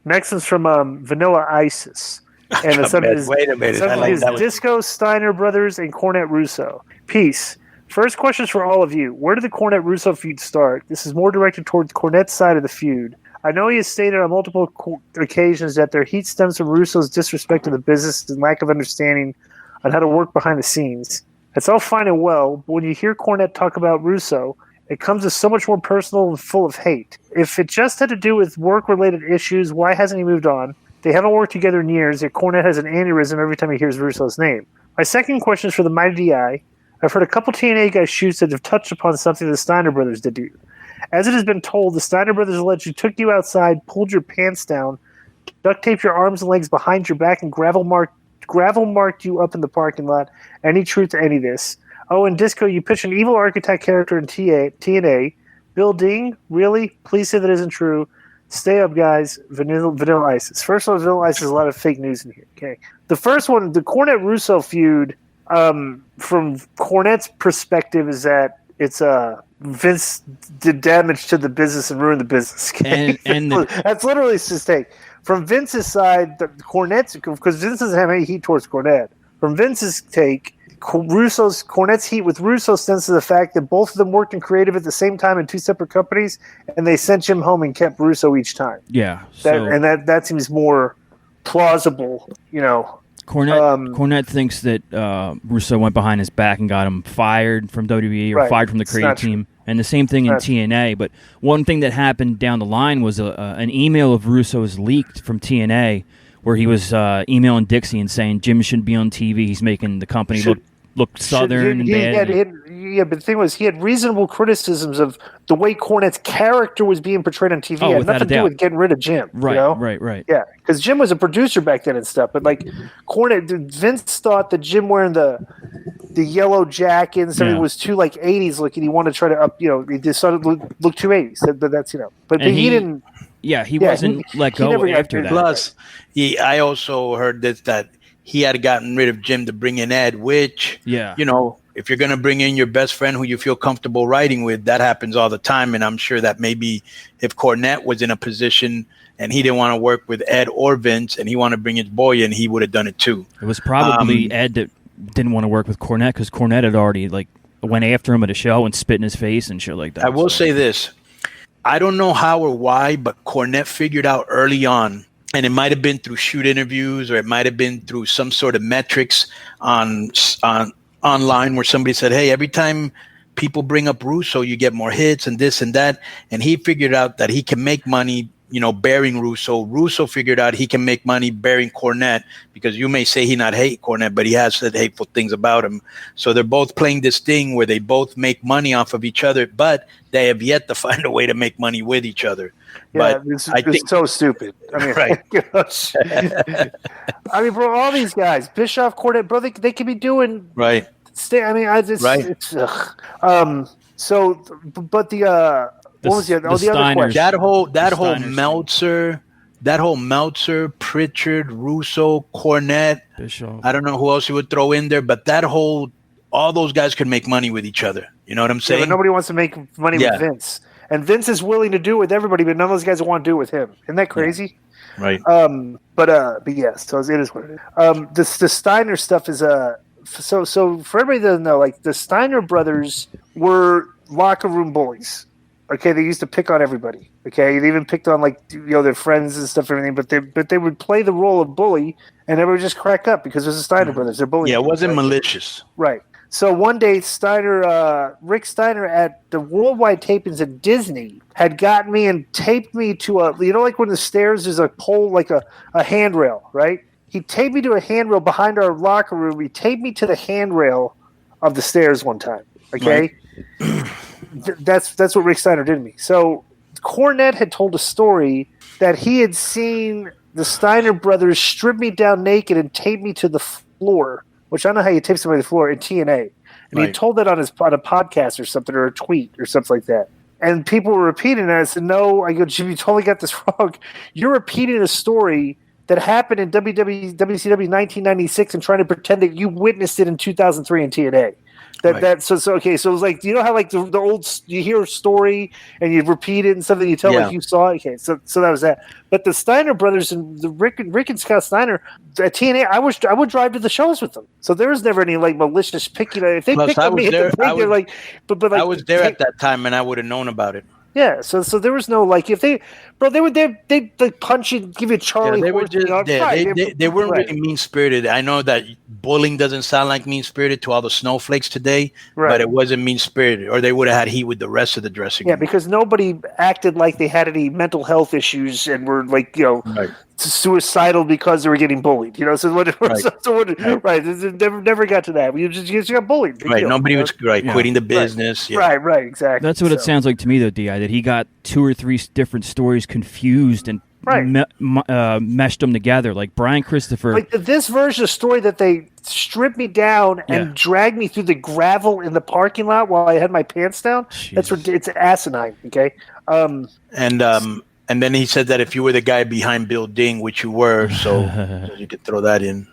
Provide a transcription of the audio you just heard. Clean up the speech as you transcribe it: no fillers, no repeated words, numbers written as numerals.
Next one's from Vanilla Isis. And the subject is, wait a minute. I like that one. Disco, Steiner brothers, and Cornette Russo. Peace. First question is for all of you. Where did the Cornette Russo feud start? This is more directed towards Cornette's side of the feud. I know he has stated on multiple occasions that their heat stems from Russo's disrespect to the business and lack of understanding on how to work behind the scenes. It's all fine and well, but when you hear Cornette talk about Russo, it comes as so much more personal and full of hate. If it just had to do with work-related issues, why hasn't he moved on? They haven't worked together in years, yet Cornette has an aneurysm every time he hears Russo's name. My second question is for the Mighty DI. I've heard a couple TNA guys shoots that have touched upon something the Steiner brothers did to you. As it has been told, the Steiner brothers allegedly took you outside, pulled your pants down, duct taped your arms and legs behind your back, and gravel marked you up in the parking lot. Any truth to any of this? Oh, and Disco, you pitched an evil architect character in TNA. Bill Ding? Really? Please say that isn't true. Stay up, guys. Vanilla Isis. First of all, Vanilla Isis is a lot of fake news in here. Okay. The first one, the Cornette Russo feud, from Cornette's perspective, is that it's Vince did damage to the business and ruined the business. Okay? And that's literally his take. From Vince's side, the Cornette's, because Vince doesn't have any heat towards Cornette. From Vince's take, Cornette's heat with Russo stems to the fact that both of them worked in creative at the same time in two separate companies, and they sent Jim home and kept Russo each time. Yeah, that seems more plausible, you know. Cornette thinks that Russo went behind his back and got him fired from WWE or fired from the creative team, and the same thing in TNA. But one thing that happened down the line was an email of Russo's leaked from TNA, where he was emailing Dixie and saying Jim shouldn't be on TV. He's making the company look southern and bad. But the thing was, he had reasonable criticisms of the way Cornette's character was being portrayed on TV. It had nothing to do with getting rid of Jim. Right, you know? right. Yeah, because Jim was a producer back then and stuff. But like Vince thought that Jim wearing the yellow jacket and stuff was too like 80s looking. He wanted to try to up, he decided to look too 80s. But that's But he didn't. Yeah, he wasn't let go after that. Plus, I also heard that he had gotten rid of Jim to bring in Ed, which, if you're going to bring in your best friend who you feel comfortable writing with, that happens all the time. And I'm sure that maybe if Cornette was in a position and he didn't want to work with Ed or Vince and he wanted to bring his boy in, he would have done it too. It was probably Ed that didn't want to work with Cornette because Cornette had already went after him at a show and spit in his face and shit like that. I will say this. I don't know how or why, but Cornette figured out early on, and it might have been through shoot interviews or it might have been through some sort of metrics on online where somebody said, hey, every time people bring up Russo, you get more hits and this and that. And he figured out that he can make money, bearing Russo. Russo figured out he can make money bearing Cornette, because you may say he not hate Cornette, but he has said hateful things about him. So they're both playing this thing where they both make money off of each other, but they have yet to find a way to make money with each other. Yeah, it's so stupid. I mean, right. I mean, bro, all these guys, Bischoff, Cornette, bro, they could be doing right. I mean, it's so, but the what was the other question? That whole Meltzer, Pritchard, Russo, Cornette, Bischoff. I don't know who else you would throw in there, but all those guys could make money with each other. You know what I'm saying? Yeah, but nobody wants to make money with Vince. And Vince is willing to do it with everybody, but none of those guys want to do it with him. Isn't that crazy? Yeah. Right. But yes, so it is what it is. The Steiner stuff is so for everybody that doesn't know, like the Steiner brothers were locker room bullies. Okay, they used to pick on everybody. Okay, they even picked on their friends and stuff and everything. But they would play the role of bully, and everybody would just crack up because it was the Steiner brothers. They're bullies. Yeah, it wasn't malicious. Right. So one day, Rick Steiner at the worldwide tapings at Disney had gotten me and taped me to like when the stairs there's a pole, like a handrail, right? He taped me to a handrail behind our locker room. He taped me to the handrail of the stairs one time. Okay, right. That's what Rick Steiner did to me. So Cornette had told a story that he had seen the Steiner brothers strip me down naked and tape me to the floor. Which I don't know how you tape somebody to the floor in TNA. And he told that on a podcast or something, or a tweet or something like that. And people were repeating it. I said, no. I go, Jim, you totally got this wrong. You're repeating a story that happened in WCW 1996 and trying to pretend that you witnessed it in 2003 in TNA. So okay. So it was like, you know how like the old, you hear a story and you repeat it and something you tell like you saw it. Okay, so that was that. But the Steiner brothers and the Rick and Scott Steiner at TNA, I would drive to the shows with them. So there was never any like malicious picking. If they picked up me, they're like, but I was there at that time and I would have known about it. Yeah, so there was no like if they like punch you, give you a Charlie. They were just they weren't really mean spirited. I know that bullying doesn't sound like mean spirited to all the snowflakes today, but it wasn't mean spirited, or they would have had heat with the rest of the dressing room. Yeah, because nobody acted like they had any mental health issues and were like suicidal because they were getting bullied. You know, never got to that. You just got bullied. Right, nobody was quitting the business. Right, exactly. That's what it sounds like to me, though, Di. That he got 2 or 3 different stories confused and meshed them together, like Brian Christopher. Like this version of the story that they stripped me down and dragged me through the gravel in the parking lot while I had my pants down. Jesus. It's asinine. Okay. And then he said that if you were the guy behind Bill Ding, which you were, so you could throw that in.